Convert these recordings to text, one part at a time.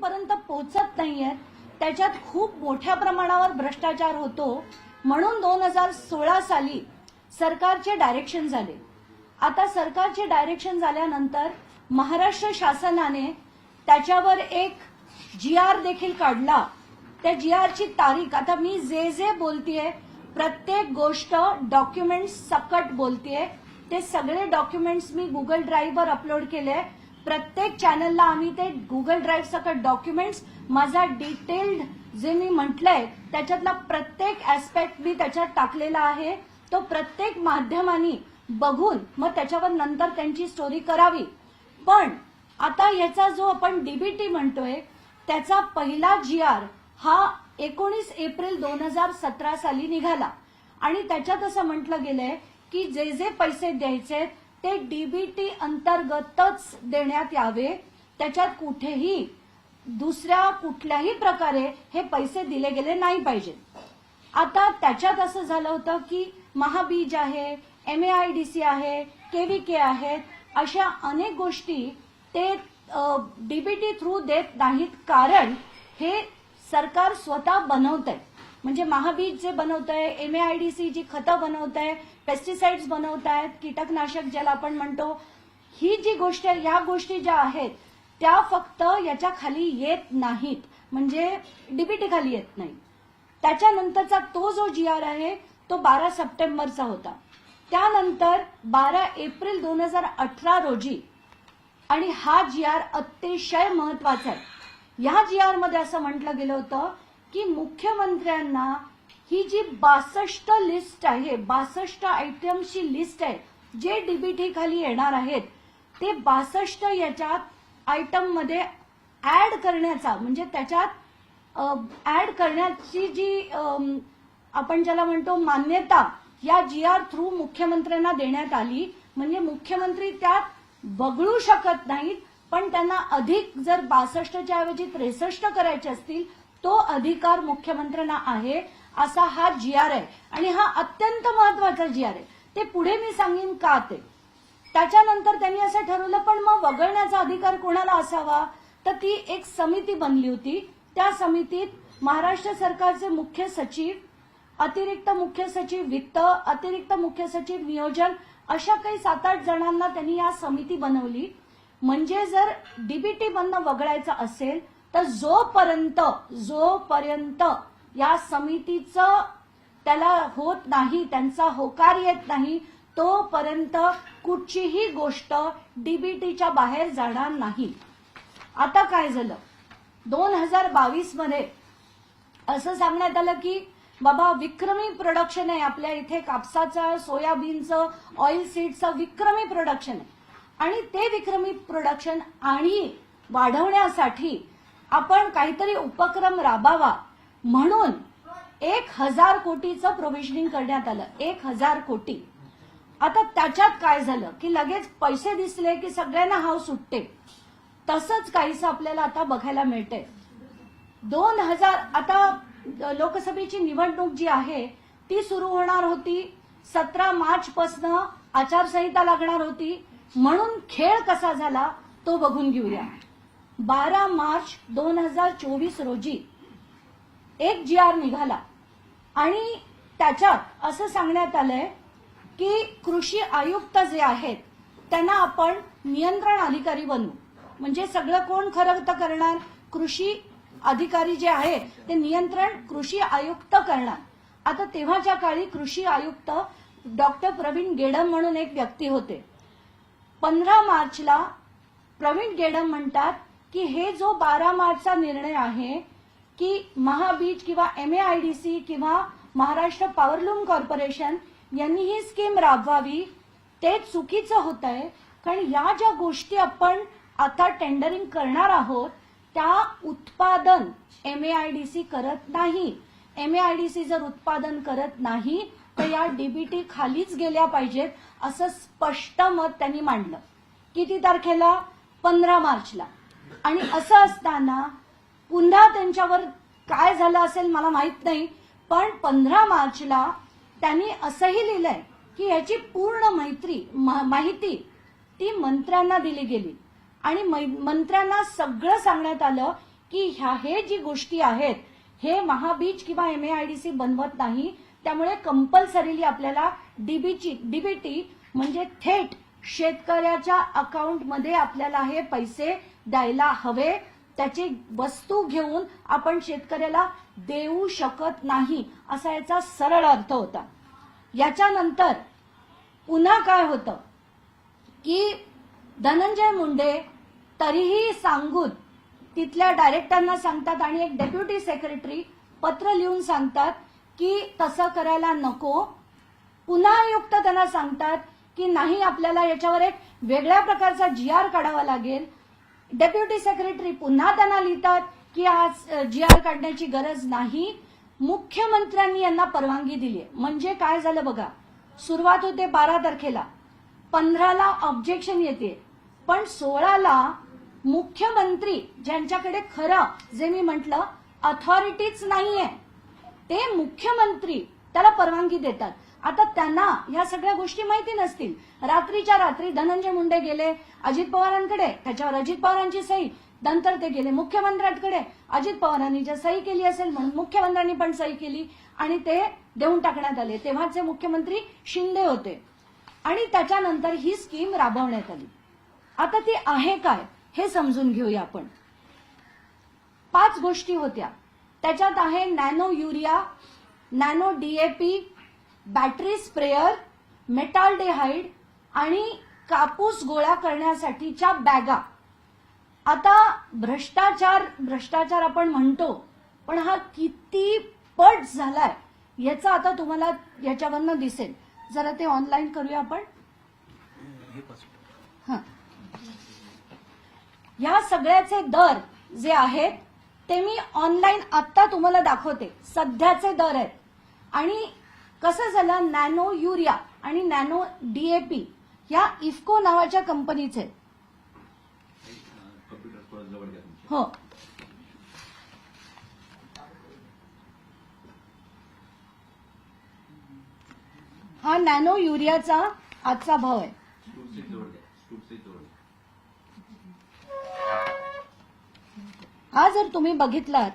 लोकांपर्यंत पोहोचत नाहीयेत, त्याच्यात खूप मोठ्या प्रमाणावर भ्रष्टाचार होतो, म्हणून 2016 साली सरकारचे डायरेक्शन झाले. आता सरकारचे डायरेक्शन झाल्यानंतर महाराष्ट्र शासनाने त्याच्यावर एक GR देखील काढला. त्या GRची तारीख, आता मी जे बोलतेय प्रत्येक गोष्ट डॉक्युमेंट्स सकट बोलतेय, ते सगळे डॉक्युमेंट्स मी गुगल ड्राईव्हवर अपलोड केले. प्रत्येक चॅनलला आम्ही ते गुगल ड्राईव्ह सकट डॉक्युमेंट्स, माझा डिटेल्ड जे मी म्हटलंय त्याच्यातला प्रत्येक ऍस्पेक्ट मी त्याच्यात टाकलेला आहे. तो प्रत्येक माध्यमांनी बघून मग त्याच्यावर नंतर त्यांची स्टोरी करावी. पण आता याचा जो आपण DBT म्हणतोय त्याचा पहिला GR हा 19 एप्रिल 2017 साली निघाला आणि त्याच्यात असं म्हटलं गेलंय की जे पैसे द्यायचे ते DBT अंतर्गतच देण्यात यावे, त्याच्यात कुठेही दुसऱ्या कुठल्याही प्रकारे हे पैसे दिले गेले नाही पाहिजे. आता त्याच्यात असं झालं होतं की महाबीज आहे, MAIDC आहे, KVK आहेत, अशा अनेक गोष्टी ते DBT थ्रू देत नाहीत, कारण हे सरकार स्वतः बनवत आहे. म्हणजे महाबीज जे बनवत आहे, MAIDC जी खतं बनवत आहे, पेस्टिसाइड्स बनवत आहेत, कीटकनाशक ज्याला आपण म्हणतो, ही जी गोष्ट आहे, या गोष्टी ज्या आहेत त्या फक्त याच्या खाली येत नाहीत, म्हणजे DBT खाली येत नाही. त्याच्यानंतरचा तो जो GR आहे तो 12 सप्टेंबरचा होता. त्यानंतर 12 एप्रिल 2018 रोजी, आणि हा GR अतिशय महत्वाचा आहे. या GR मध्ये असं म्हटलं गेलं होतं की मुख्यमंत्र्यांना ही जी 62 लिस्ट आहे, 62 आयटम्सची लिस्ट आहे जे DBT खाली येणार आहेत, ते 62 याच्यात आयटम मध्ये ऍड करण्याचा, म्हणजे त्याच्यात ऍड करण्याची जी आपण ज्याला म्हणतो मान्यता या GR थ्रू मुख्यमंत्र्यांना देण्यात आली. म्हणजे मुख्यमंत्री त्यात वगळू शकत नाहीत, पण त्यांना अधिक जर 62च्या ऐवजी 63 करायचे असतील तो अधिकार मुख्यमंत्र्यांना आहे, असा हा GR आहे. आणि हा अत्यंत महत्वाचा GR आहे. ते पुढे मी सांगेन का ते. त्याच्यानंतर त्यांनी असं ठरवलं, पण मग वगळण्याचा अधिकार कोणाला असावा, तर ती एक समिती बनली होती. त्या समितीत महाराष्ट्र सरकारचे मुख्य सचिव, अतिरिक्त मुख्य सचिव वित्त, अतिरिक्त मुख्य सचिव नियोजन, अशा काही 7-8 जणांना त्यांनी या समिती बनवली. म्हणजे जर DBT मधनं वगळायचं असेल तर जोपर्यंत या समितीचं त्याला होत नाही, त्यांचा होकार येत नाही, तोपर्यंत कुठचीही गोष्ट DBTच्या बाहेर जाणार नाही. आता काय झालं, 2022 मध्ये असं सांगण्यात आलं की बाबा विक्रमी प्रोडक्शन आहे आपल्या इथे, कापसाचं, सोयाबीनचं, ऑइल सीडचं विक्रमी प्रोडक्शन आहे. आणि ते विक्रमी प्रोडक्शन आणि वाढवण्यासाठी आपण काहीतरी उपक्रम राबावा म्हणून 1000 कोटीचं प्रोव्हिजनिंग करण्यात आलं. 1000 कोटी. आता त्याच्यात काय झालं की लगेच पैसे दिसले की सगळ्यांना हाव सुटते. तसंच काहीसं आपल्याला आता बघायला मिळतंय. 2000 आता लोकसभेची निवडणूक जी आहे ती सुरू होणार होती. 17 मार्च पासून आचारसंहिता लागणार होती. म्हणून खेळ कसा झाला तो बघून घेऊया. 12 मार्च 2024 रोजी एक GR निघाला आणि त्याच्यात असं सांगण्यात आलंय की कृषी आयुक्त जे आहेत त्यांना आपण नियंत्रण अधिकारी बनवू. म्हणजे सगळं कोण खरं तर करणार, कृषी अधिकारी जे आहे ते नियंत्रण कृषी आयुक्त करणार. आता तेव्हाच्या काळी कृषी आयुक्त डॉक्टर प्रवीण गेडम म्हणून एक व्यक्ती होते. 15 मार्चला प्रवीण गेडम म्हणतात की हे जो 12 मार्चचा निर्णय आहे की महाबीज किंवा MAIDC किंवा महाराष्ट्र पॉवरलूम कॉर्पोरेशन यांनी ही स्कीम राबवावी, ते चुकीचं होत आहे. कारण या ज्या गोष्टी आपण आता टेंडरिंग करणार आहोत त्या उत्पादन MAIDC करत नाही. MAIDC जर उत्पादन करत नाही तर या DBT खालीच गेल्या पाहिजेत, असं स्पष्ट मत त्यांनी मांडलं. किती तारखेला? 15 मार्चला. आणि असं असताना पुन्हा त्यांच्यावर काय झालं असेल मला माहित नाही, पण 15 मार्चला त्यांनी असंही लिहिलंय की याची पूर्ण माहिती ती मंत्र्यांना दिली गेली आणि मंत्र्यांना सगळं सांगण्यात आलं की हे जी गोष्टी आहेत हे महाबीज किंवा MAIDC बनवत नाही, त्यामुळे कंपल्सरीली आपल्याला डीबीटी म्हणजे थेट शेतकऱ्याच्या अकाउंटमध्ये आपल्याला हे पैसे द्यायला हवे. त्याची वस्तू घेऊन आपण शेतकऱ्याला देऊ शकत नाही असा याचा सरळ अर्थ होता. याच्यानंतर पुन्हा काय होतं की धनंजय मुंडे तरीही सांगून तिथल्या डायरेक्टरना सांगतात आणि एक डेप्युटी सेक्रेटरी पत्र लिहून सांगतात की तसं करायला नको. पुन्हा आयुक्त त्यांना सांगतात की नाही, आपल्याला याच्यावर एक वेगळ्या प्रकारचा GR काढावा लागेल. डेप्युटी सेक्रेटरी पुन्हा त्यांना लिहितात की आज GR काढण्याची गरज नाही. मुख्यमंत्र्यांनी यांना परवानगी दिली. म्हणजे काय झालं बघा, सुरुवात होते 12 तारखेला, 15ला ऑब्जेक्शन येते, पण 16ला मुख्यमंत्री ज्यांच्याकडे खरं जे मी म्हटलं अथॉरिटीच नाहीये ते मुख्यमंत्री त्याला परवानगी देतात. आता त्यांना ह्या सगळ्या गोष्टी माहिती नसतील. रात्रीच्या रात्री धनंजय मुंडे गेले अजित पवारांकडे, त्याच्यावर अजित पवारांची सही, नंतर ते गेले मुख्यमंत्र्यांकडे, अजित पवारांनी जर सही केली असेल म्हणून मुख्यमंत्र्यांनी पण सही केली आणि ते देऊन टाकण्यात आले. तेव्हाचे मुख्यमंत्री शिंदे होते आणि त्याच्यानंतर ही स्कीम राबवण्यात आली. आता ती आहे काय हे समजून घेऊया आपण. 5 गोष्टी होत्या त्याच्यात आहे nano urea, nano DAP, battery sprayer, metaldehyde आणि कापूस गोळा करण्यासाठीच्या बॅगा. आता भ्रष्टाचार आपण म्हणतो, पण हा किती पट झालाय याचा आता तुम्हाला याच्यावरनं दिसेल. जरा ते ऑनलाईन करूया आपण. ह्या सगळ्याचे दर जे आहेत ते मी ऑनलाईन आता तुम्हाला दाखवते. सध्याचे दर आहेत. आणि कसं झालं, नॅनो युरिया आणि नॅनो DAP या इफ्को नावाच्या कंपनीचे. हो, हा नॅनो युरियाचा आजचा भाव आहे. हा जर तुम्ही बघितलात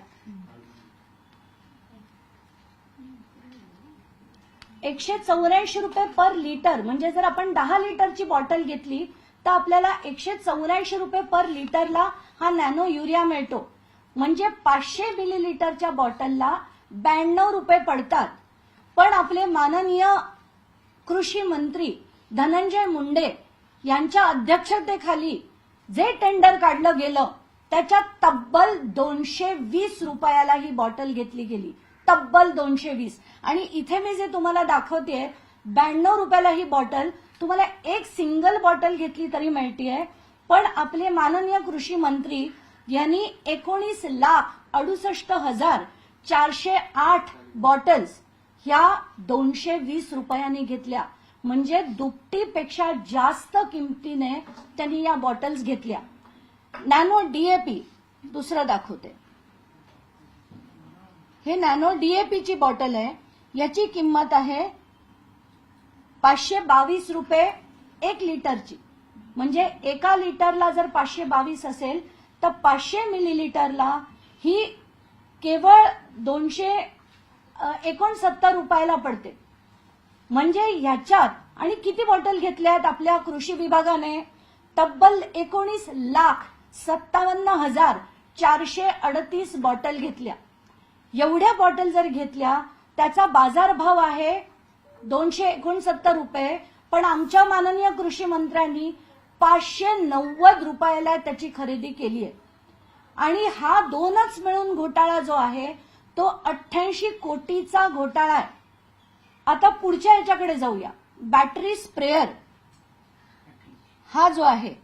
184 रुपये पर लिटर. म्हणजे जर आपण 10 लिटरची बॉटल घेतली तर आपल्याला 184 रुपये पर लिटरला हा नॅनो युरिया मिळतो. म्हणजे 500 मिलीलिटरच्या बॉटलला 92 रुपये पडतात. पण आपले माननीय कृषी मंत्री धनंजय मुंडे यांच्या अध्यक्षतेखाली जे टेंडर काढलं गेलं त्याच्यात तब्बल 220 रुपयाला ही बॉटल घेतली गेली. तब्बल 220. आणि इथे मी जे तुम्हाला दाखवतेय 92 रुपयाला ही बॉटल तुम्हाला एक सिंगल बॉटल घेतली तरी मिळतेय. पण आपले माननीय कृषी मंत्री यांनी 19,68,408 बॉटल्स ह्या 220 रुपयांनी घेतल्या. म्हणजे दुपटीपेक्षा जास्त किमतीने त्यांनी या बॉटल्स घेतल्या. नॅनो DAP दुसरं दाखवते. हे नॅनो DAPची बॉटल आहे. याची किंमत आहे 522 रुपये 1 लिटरची. म्हणजे एका लिटरला जर 522 असेल तर 500 मिलीलिटरला ही केवळ 269 रुपयाला पडते. म्हणजे ह्याच्यात आणि किती बॉटल घेतल्यात आपल्या कृषी विभागाने? तब्बल 19,57,438 बॉटल घेतल्या. एवढ्या बॉटल जर घेतल्या त्याचा बाजारभाव आहे 269 रुपये. पण आमच्या माननीय कृषी मंत्र्यांनी 590 रुपयाला त्याची खरेदी केली आहे. आणि हा दोनच मिळून घोटाळा जो आहे तो 88 कोटीचा घोटाळा आहे. आता पुढच्या याच्याकडे जाऊया. बॅटरी स्प्रेअर हा जो आहे.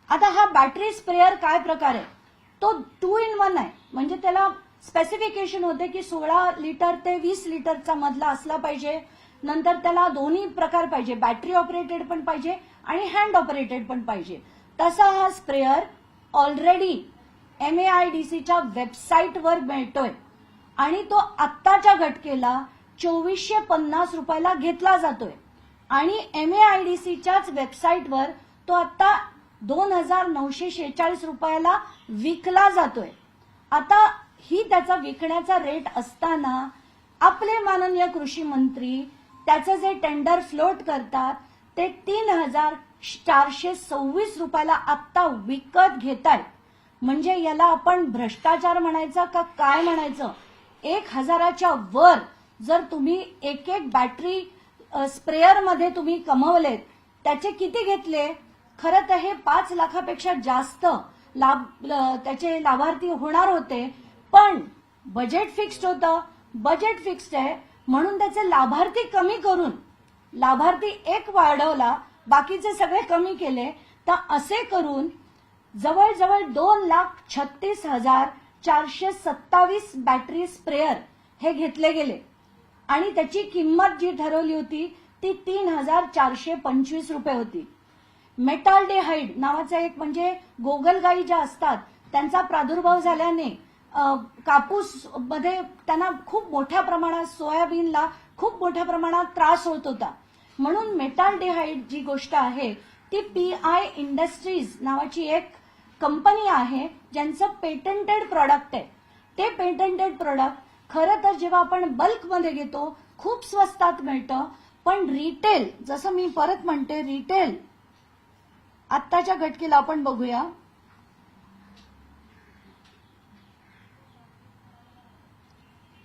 आता हा बॅटरी स्प्रेअर काय प्रकार आहे? तो 2 in 1 आहे. म्हणजे त्याला स्पेसिफिकेशन होते की 16 लिटर ते 20 लिटरचा मधला असला पाहिजे. नंतर त्याला दोन्ही प्रकार पाहिजे, बॅटरी ऑपरेटेड पण पाहिजे आणि हँड ऑपरेटेड पण पाहिजे. तसा हा स्प्रेअर ऑलरेडी MAIDCच्या वेबसाईटवर मिळतोय आणि तो आत्ताच्या घटकेला 2450 रुपयाला घेतला जातोय. आणि MAIDCच्याच वेबसाईटवर तो आता 2946 रुपयाला विकला जातोय. आता ही त्याचा विकण्याचा रेट असताना आपले माननीय कृषी मंत्री त्याचं जे टेंडर फ्लोट करतात ते 3,426 रुपयाला आत्ता विकत घेतायत. म्हणजे याला आपण भ्रष्टाचार म्हणायचं का काय म्हणायचं? 1,000च्या वर जर तुम्ही एक एक बॅटरी स्प्रेअर मध्ये तुम्ही कमवलेत, त्याचे किती घेतले? खरं तर हे 5 लाखापेक्षा जास्त त्याचे लाभार्थी होणार होते, पण बजेट फिक्स्ड होतं. बजेट फिक्स्ड आहे म्हणून त्याचे लाभार्थी कमी करून लाभार्थी एक वाढवला, बाकीचे सगळे कमी केले. तर असे करून जवळजवळ 2,36,427 बॅटरी स्प्रेअर हे घेतले गेले आणि त्याची किंमत जी ठरवली होती ती 3,425 रुपये होती. मेटाल्डेहाइड नावाचा एक म्हणजे गोगलगाई ज्या असतात त्यांचा प्रादुर्भाव झाल्याने कापूस मध्ये त्यांना खूप मोठ्या प्रमाणात, सोयाबीनला खूप मोठ्या प्रमाणात त्रास होत होता. म्हणून मेटाल्डेहाइड जी गोष्ट आहे ती PI इंडस्ट्रीज नावाची एक कंपनी आहे ज्यांचं पेटंटेड प्रॉडक्ट आहे. ते पेटंटेड प्रॉडक्ट खरं तर जेव्हा आपण बल्कमध्ये घेतो खूप स्वस्तात मिळतं, पण रिटेल, जसं मी परत म्हणते, रिटेल आत्ताच्या घटकेला आपण बघूया.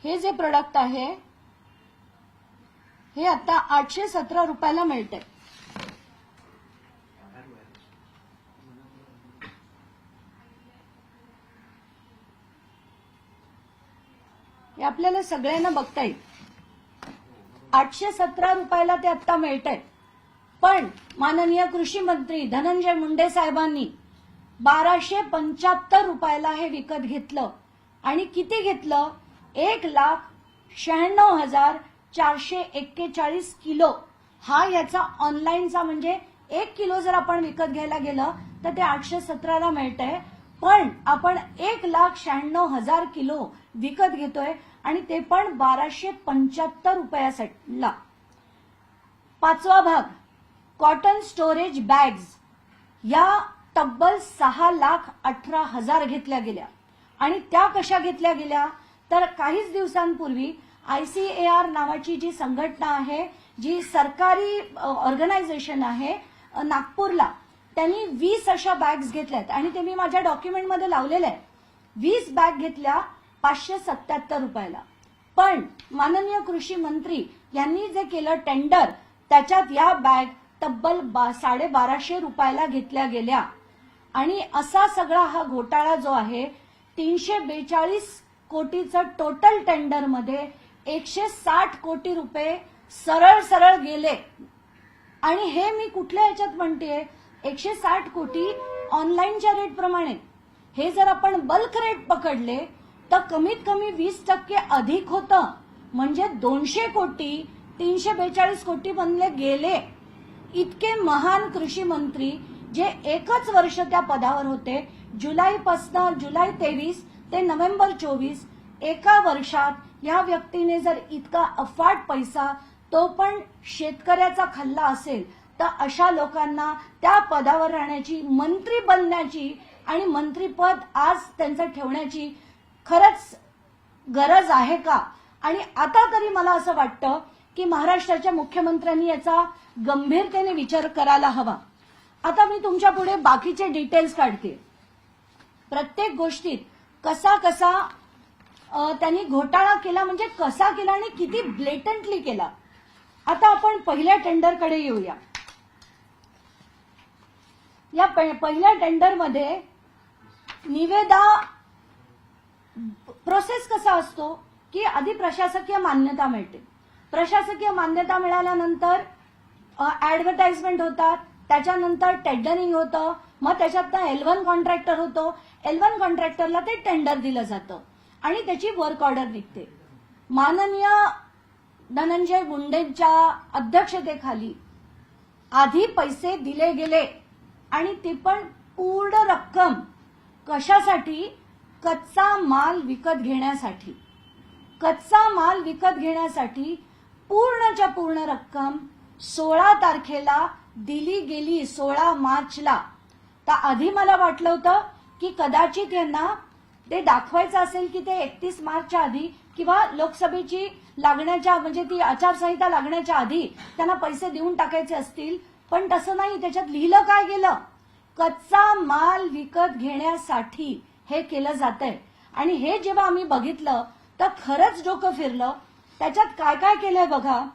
हे जे प्रोडक्ट आहे हे आता 817 रुपयाला मिळते. हे आपल्याला सगळ्यांना बघता येईल. 817 रुपयाला ते आता मिळतंय. पण माननीय कृषी मंत्री धनंजय मुंडे साहेबांनी 1275 रुपयाला हे विकत घेतलं. आणि किती घेतलं? 1,96,441 किलो हा याचा ऑनलाईनचा, म्हणजे 1 किलो जर आपण विकत घ्यायला गेलं तर ते 817ला मिळतंय. पण आपण 1,96,000 किलो विकत घेतोय आणि ते पण 1275 रुपयाला. 5वा भाग कॉटन स्टोरेज बॅग्स या तब्बल 6,18,000 घेतल्या गेल्या. आणि त्या कशा घेतल्या गेल्या? तर काहीच दिवसांपूर्वी ICAR नावाची जी संघटना आहे, जी सरकारी ऑर्गनायझेशन आहे नागपूरला, त्यांनी 20 अशा बॅग्स घेतल्यात आणि ते मी माझ्या डॉक्युमेंटमध्ये लावलेलं आहे. 20 बॅग घेतल्या 577 रुपयाला. पण माननीय कृषी मंत्री यांनी जे केलं टेंडर, त्याच्यात या बॅग तब्बल 1250 रुपयाला घेतल्या गेल्या. आणि असा सगळा हा घोटाळा जो आहे, 342 कोटीचं टोटल टेंडरमध्ये 160 कोटी रुपये सरळ सरळ गेले. आणि हे मी कुठल्या याच्यात म्हणतेय? 160 कोटी ऑनलाईनच्या रेट प्रमाणे. हे जर आपण बल्क रेट पकडले तर कमीत कमी 20% अधिक होतं. म्हणजे 200 कोटी 342 कोटी बनले गेले. इतके महान कृषी मंत्री जे एकच वर्ष त्या पदावर होते, जुलै 23 ते नोव्हेंबर 24, एका वर्षात या व्यक्तीने जर इतका अफाट पैसा, तो पण शेतकऱ्याचा खाल्ला असेल, तर अशा लोकांना त्या पदावर राहण्याची, मंत्री बनण्याची आणि मंत्रीपद आज त्यांचं ठेवण्याची खरंच गरज आहे का? आणि आता तरी मला असं वाटतं की महाराष्ट्राच्या मुख्यमंत्र्यांनी याचा गंभीरतेने विचार करायला हवा. आता मी तुमच्या पुढे बाकीचे डिटेल्स काढते. प्रत्येक गोष्टीत कसा कसा त्यांनी घोटाळा केला, म्हणजे कसा केला आणि किती ब्लेटंटली केला. आता आपण पहिल्या टेंडरकडे येऊया. या पहिल्या टेंडरमध्ये निविदा प्रोसेस कसा असतो की आधी प्रशासकीय मान्यता मिळते. प्रशासकीय मान्यता मिळाल्यानंतर ऍडव्हर्टाइजमेंट होतात, त्याच्यानंतर टेंडरिंग होतं, मग त्याच्यात L1 कॉन्ट्रॅक्टर होतो. L1 कॉन्ट्रॅक्टरला ते टेंडर दिलं जातं आणि त्याची वर्क ऑर्डर निघते. माननीय धनंजय मुंडेंच्या अध्यक्षतेखाली आधी पैसे दिले गेले आणि ती पण पूर्ण रक्कम कशासाठी? कच्चा माल विकत घेण्यासाठी. कच्चा माल विकत घेण्यासाठी पूर्णच्या पूर्ण रक्कम 16 तारखेला दिली गेली, 16 मार्चला. तर आधी मला वाटलं होतं की कदाचित यांना ते दाखवायचं असेल की ते 31 मार्चच्या आधी किंवा लोकसभेची लागण्याच्या म्हणजे ती आचारसंहिता लागण्याच्या आधी त्यांना पैसे देऊन टाकायचे असतील, पण तसं नाही. त्याच्यात लिहिलं काय गेलं, कच्चा माल विकत घेण्यासाठी हे केलं जातंय. आणि हे जेव्हा आम्ही बघितलं तर खरंच डोकं फिरलं. त्याच्यात काय काय केलंय बघा.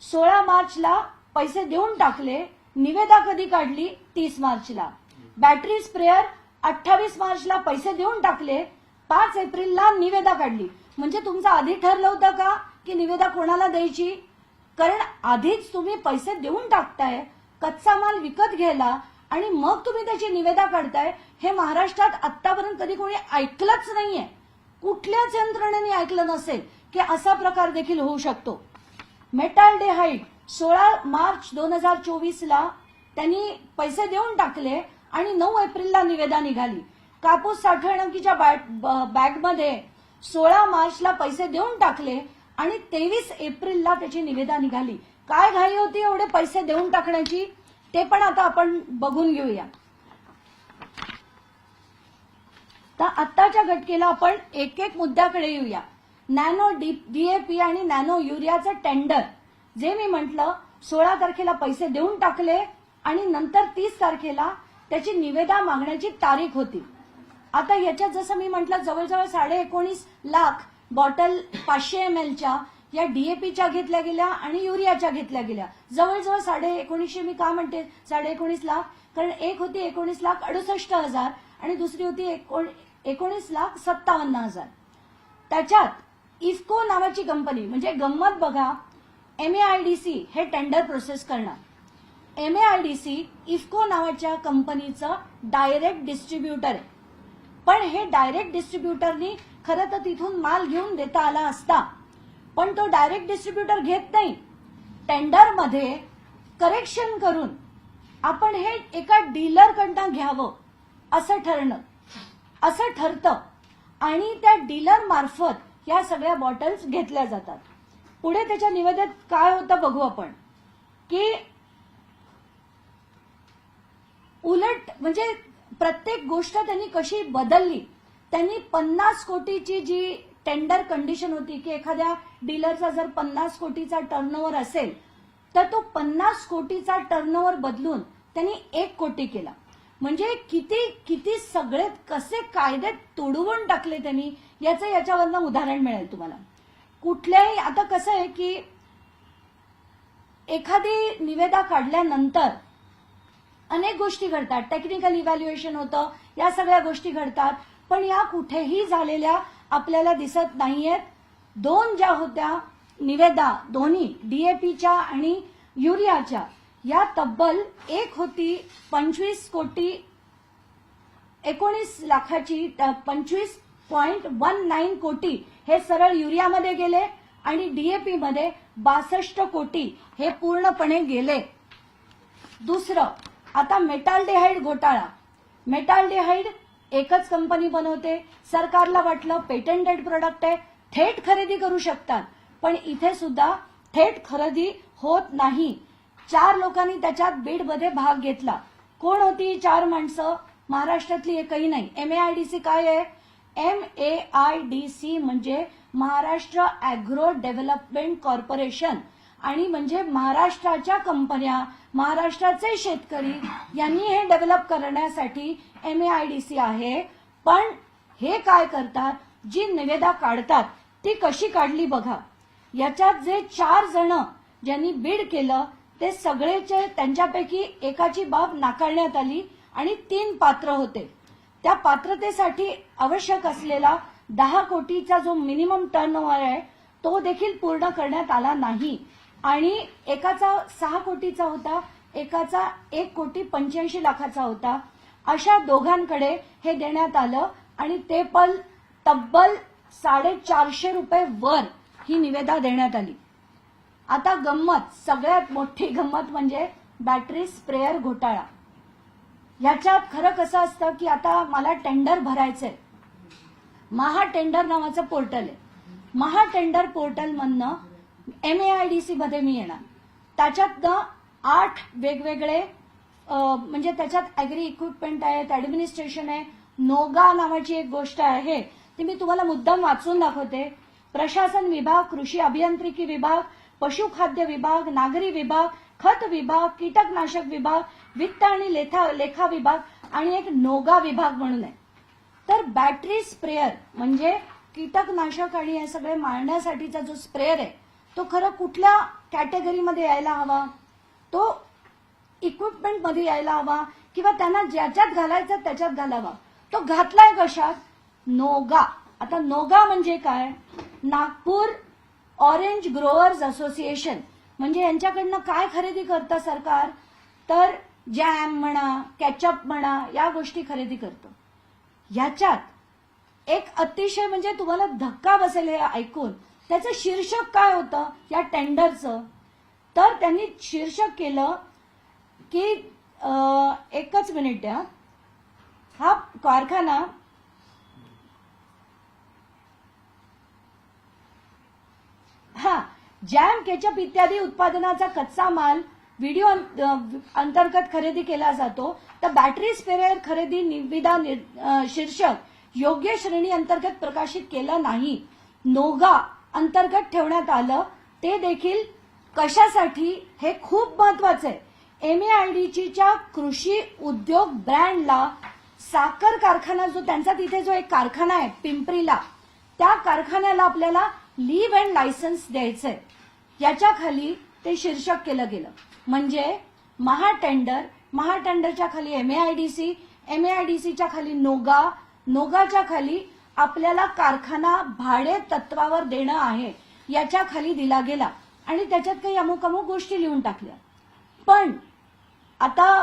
16 मार्चला पैसे देऊन टाकले, निविदा कधी काढली 30 मार्चला. बॅटरी स्प्रेअर 28 मार्चला पैसे देऊन टाकले, 5 एप्रिलला निविदा काढली. म्हणजे तुमचं आधी ठरलं होतं का की निविदा कोणाला द्यायची? कारण आधीच तुम्ही पैसे देऊन टाकताय कच्चा माल विकत घ्यायला आणि मग तुम्ही त्याची निविदा काढताय. हे महाराष्ट्रात आतापर्यंत कधी कोणी ऐकलंच नाहीये. कुठल्याच यंत्रणेने ऐकलं नसेल की असा प्रकार देखील होऊ शकतो. मेटाल्डेहाइड 16 मार्च 2024ला त्यांनी पैसे देऊन टाकले आणि 9 एप्रिलला निविदा निघाली. कापूस साठवणुकीच्या बॅगमध्ये 16 मार्चला पैसे देऊन टाकले आणि 23 एप्रिलला त्याची निविदा निघाली. काय घाई होती एवढे पैसे देऊन टाकण्याची, ते पण आता आपण बघून घेऊया. तर आत्ताच्या घटकेला आपण एक एक मुद्द्याकडे येऊया. नॅनो डीएपी आणि नॅनो युरियाचं टेंडर जे मी म्हटलं 16 तारखेला पैसे देऊन टाकले आणि नंतर 30 तारखेला त्याची निविदा मागण्याची तारीख होती. आता याच्यात जसं मी म्हटलं जवळजवळ 19.5 लाख बॉटल 500 mlच्या या डीएपीच्या घेतल्या गेल्या आणि युरियाच्या घेतल्या गेल्या. जवळजवळ 19.5 मी का म्हणते 19.5 लाख, कारण एक होती 19,68,000 आणि दुसरी होती 19,57,000. त्याच्यात इफ्को नावाची कंपनी, म्हणजे गंमत बघा, MAIDC हे टेंडर प्रोसेस करणार. MAIDC इफ्को नावाच्या कंपनीचं डायरेक्ट डिस्ट्रीब्युटर आहे. पण हे डायरेक्ट डिस्ट्रीब्युटरनी खरं तर तिथून माल घेऊन देता आला असता, पण तो डायरेक्ट डिस्ट्रीब्युटर घेत नाही. टेंडरमध्ये करेक्शन करून आपण हे एका डीलरकडनं घ्यावं असं ठरतं आणि त्या डीलर मार्फत या सगळ्या बॉटल्स घेतल्या जातात. पुढे त्याच्या निवेदनात काय होतं बघू आपण, की उलट म्हणजे प्रत्येक गोष्ट त्यांनी कशी बदलली. त्यांनी 50 कोटीची जी टेंडर कंडिशन होती की एखाद्या डीलरचा जर 50 कोटीचा टर्नओव्हर असेल तर तो 50 कोटीचा टर्नओव्हर बदलून त्यांनी 1 कोटी केला. म्हणजे किती किती सगळे कसे कायदे तोडवून टाकले त्यांनी, याचं याच्यावरनं उदाहरण मिळेल तुम्हाला. कुठल्याही आता कसं आहे की एखादी निविदा काढल्यानंतर अनेक गोष्टी घडतात, टेक्निकल इव्हॅल्युएशन होतं, या सगळ्या गोष्टी घडतात, पण या कुठेही झालेल्या आपल्याला दिसत नाहीयेत. 2 ज्या होत्या निविदा, दोन्ही डीएपीच्या आणि युरियाच्या, या तब्बल एक होती 25 कोटी 19 लाखाची, 25.19 कोटी हे सरळ युरियामध्ये गेले आणि डीएपी मध्ये 62 कोटी हे पूर्णपणे गेले. दुसरं, आता मेटाल्डेहाइड घोटाळा. मेटाल्डेहाइड एकच कंपनी बनवते. सरकारला वाटलं पेटंटेड प्रोडक्ट आहे, थेट खरेदी करू शकतात, पण इथे सुद्धा थेट खरेदी होत नाही. 4 लोकांनी त्याच्यात बीडमध्ये भाग घेतला. कोण होती 4 माणसं? महाराष्ट्रातली एकही नाही. MAIDC काय आहे? MAIDC म्हणजे महाराष्ट्र अॅग्रो डेव्हलपमेंट कॉर्पोरेशन, आणि म्हणजे महाराष्ट्राच्या कंपन्या, महाराष्ट्राचे शेतकरी यांनी हे डेव्हलप करण्यासाठी MAIDC आहे. पण हे काय करतात, जी निविदा काढतात ती कशी काढली बघा. याच्यात जे 4 जण ज्यांनी बीड केलं ते सगळेचे, त्यांच्यापैकी एकाची बाब नाकारण्यात आली आणि 3 पात्र होते. त्या पात्रतेसाठी आवश्यक असलेला 10 कोटीचा जो मिनिमम टर्नओव्हर आहे तो देखील पूर्ण करण्यात आला नाही. आणि एकाचा 6 कोटीचा होता, एकाचा 1,85,00,000 होता. अशा दोघांकडे हे देण्यात आलं आणि ते पण तब्बल 450 रुपये वर ही निविदा देण्यात आली. आता गंमत, सगळ्यात मोठी गंमत म्हणजे बॅटरी स्प्रेअर घोटाळा. याच्यात खरं कसं असतं की आता मला टेंडर भरायचंय. महा टेंडर नावाचं पोर्टल आहे. महा टेंडर पोर्टल मधनं MAIDC मध्ये मी येणार. त्याच्यातनं 8 वेगवेगळे म्हणजे त्याच्यात ऍग्री इक्विपमेंट आहेत, ऍडमिनिस्ट्रेशन आहे, नोगा नावाची एक गोष्ट आहे, ती मी तुम्हाला मुद्दाम वाचून दाखवते. प्रशासन विभाग, कृषी अभियांत्रिकी विभाग, पशुखाद्य विभाग, नागरी विभाग, खत विभाग, कीटकनाशक विभाग, वित्त आणि लेखा विभाग आणि एक नोगा विभाग म्हणून आहे. तर बॅटरी स्प्रेअर म्हणजे कीटकनाशक आणि हे सगळे मारण्यासाठीचा जो स्प्रेअर आहे तो खरं कुठल्या कॅटेगरीमध्ये यायला हवा, तो इक्विपमेंट मध्ये यायला हवा किंवा त्यांना ज्याच्यात घालायचं त्याच्यात घालावा. तो घातलाय कशात? नोगा. आता नोगा म्हणजे काय? Nagpur orange growers association. म्हणजे यांच्याकडनं काय खरेदी करतं सरकार? तर जॅम म्हणा, केचप म्हणा, या गोष्टी खरेदी करतं. याच्यात एक अतिशय म्हणजे तुम्हाला धक्का बसेल हे ऐकून. त्याचं शीर्षक काय होतं या टेंडरचं? तर त्यांनी शीर्षक केलं की एकच मिनिट द्या, हा कारखाना जॅम, केचप इत्यादी उत्पादनाचा कच्चा माल व्हिडिओ अंतर्गत खरेदी केला जातो. तर बॅटरी स्प्रेअर खरेदी निविदा शीर्षक योग्य श्रेणी अंतर्गत प्रकाशित केलं नाही, नोगा अंतर्गत ठेवण्यात आलं. ते देखील कशासाठी हे खूप महत्वाचं आहे. MAIDCच्या कृषी उद्योग ब्रँडला साखर कारखाना जो त्यांचा तिथे जो एक कारखाना आहे पिंपरीला, त्या कारखान्याला आपल्याला लीव अँड लायसन्स द्यायचंय. याच्या खाली ते शीर्षक केलं गेलं. म्हणजे महाटेंडरच्या खाली MAIDC, MAIDCच्या खाली नोगा, नोगाच्या खाली आपल्याला कारखाना भाडे तत्वावर देणं आहे, याच्या खाली दिला गेला. आणि त्याच्यात काही अमुक गोष्टी लिहून टाकल्या. पण आता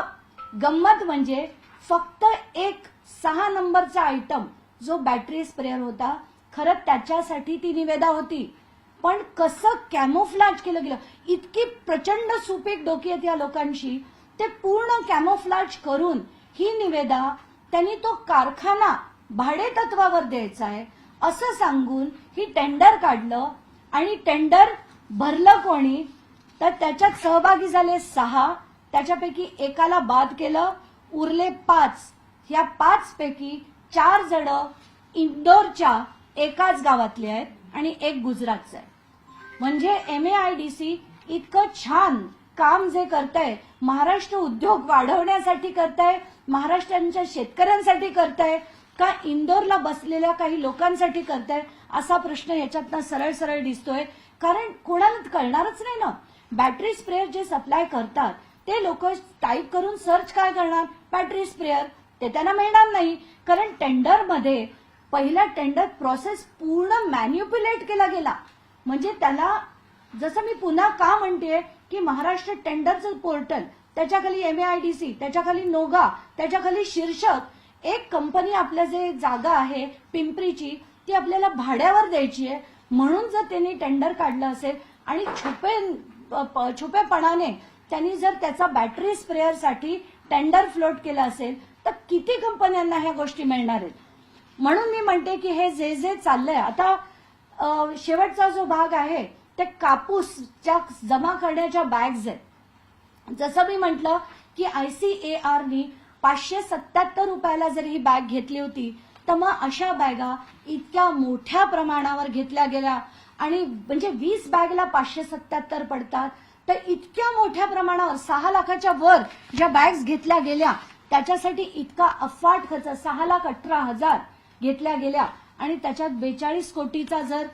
गंमत म्हणजे फक्त एक 6 नंबरचा आयटम जो बॅटरी स्प्रेअर होता, खरं त्याच्यासाठी ती निविदा होती. पण कसं कॅमोफ्लॅज केलं गेलं, इतकी प्रचंड सुपीक डोकी आहेत या लोकांची. ते पूर्ण कॅमोफ्लॅज करून ही निविदा त्यांनी तो कारखाना भाडे तत्वावर द्यायचा आहे असं सांगून ही टेंडर काढलं. आणि टेंडर भरलं कोणी? तर त्याच्यात सहभागी झाले 6. त्याच्यापैकी एकाला बाद केलं, उरले 5. ह्या 5 पैकी 4 जण इंदोरच्या एकाच गावातले आहेत आणि एक गुजरातचं आहे. म्हणजे MAIDC इतकं छान काम जे करतंय, महाराष्ट्र उद्योग वाढवण्यासाठी करतंय, महाराष्ट्राच्या शेतकऱ्यांसाठी करतंय का इंदोरला बसलेल्या काही लोकांसाठी करतंय, असा प्रश्न याच्यातनं सरळ सरळ दिसतोय. कारण कोणाला कळणारच नाही ना. बॅटरी स्प्रेअर जे सप्लाय करतात ते लोक टाईप करून सर्च काय करणार? Battery sprayer. ते त्यांना मिळणार नाही. कारण टेंडरमध्ये पहिला टेंडर प्रोसेस पूर्ण मॅन्युप्युलेट केला गेला. म्हणजे त्याला जसं मी पुन्हा का म्हणते की महाराष्ट्र टेंडरचं पोर्टल, त्याच्याखाली MAIDC, त्याच्याखाली नोगा, त्याच्याखाली शीर्षक, एक कंपनी आपल्या जे जागा आहे पिंपरीची ती आपल्याला भाड्यावर द्यायची आहे. म्हणून जर त्यांनी टेंडर काढलं असेल आणि छुपेपणाने त्यांनी जर त्याचा बॅटरी स्प्रेअरसाठी टेंडर फ्लोट केला असेल तर किती कंपन्यांना ह्या गोष्टी मिळणार आहेत. म्हणून मी म्हणते की हे जे चाललंय आता, शेवटचा जो भाग आहे ते कापूसच्या जमा करण्याच्या बॅग्स आहेत. जसं मी म्हटलं की ICARनी 577 रुपयाला जर ही बॅग घेतली होती तर मग अशा बॅगा इतक्या मोठ्या प्रमाणावर घेतल्या गेल्या. आणि म्हणजे 20 बॅगला 577 पडतात. तर इतक्या मोठ्या प्रमाणावर 6 लाखाच्या वर ज्या बॅग्स घेतल्या गेल्या त्याच्यासाठी इतका अफाट खर्च 6,18,000 घेतल्या गेल्या. आणि त्याच्यात 42 कोटीचा जर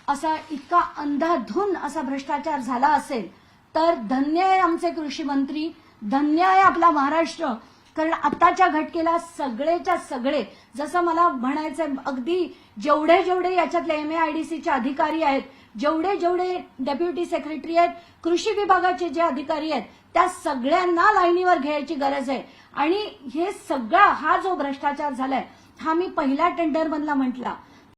असा इतका अंधाधुंद असा भ्रष्टाचार झाला असेल तर धन्य आहे आमचे कृषी मंत्री, धन्य आहे आपला महाराष्ट्र. कारण आताच्या घटकेला सगळेच्या सगळे, जसं मला म्हणायचं अगदी जेवढे याच्यातले MAIDCचे अधिकारी आहेत, जेवढे डेप्युटी सेक्रेटरी आहेत, कृषी विभागाचे जे अधिकारी आहेत, त्या सगळ्यांना लाईनीवर घ्यायची गरज आहे. आणि हे सगळा हा जो भ्रष्टाचार झालाय हा मी पहिल्या टेंडर मधला म्हटला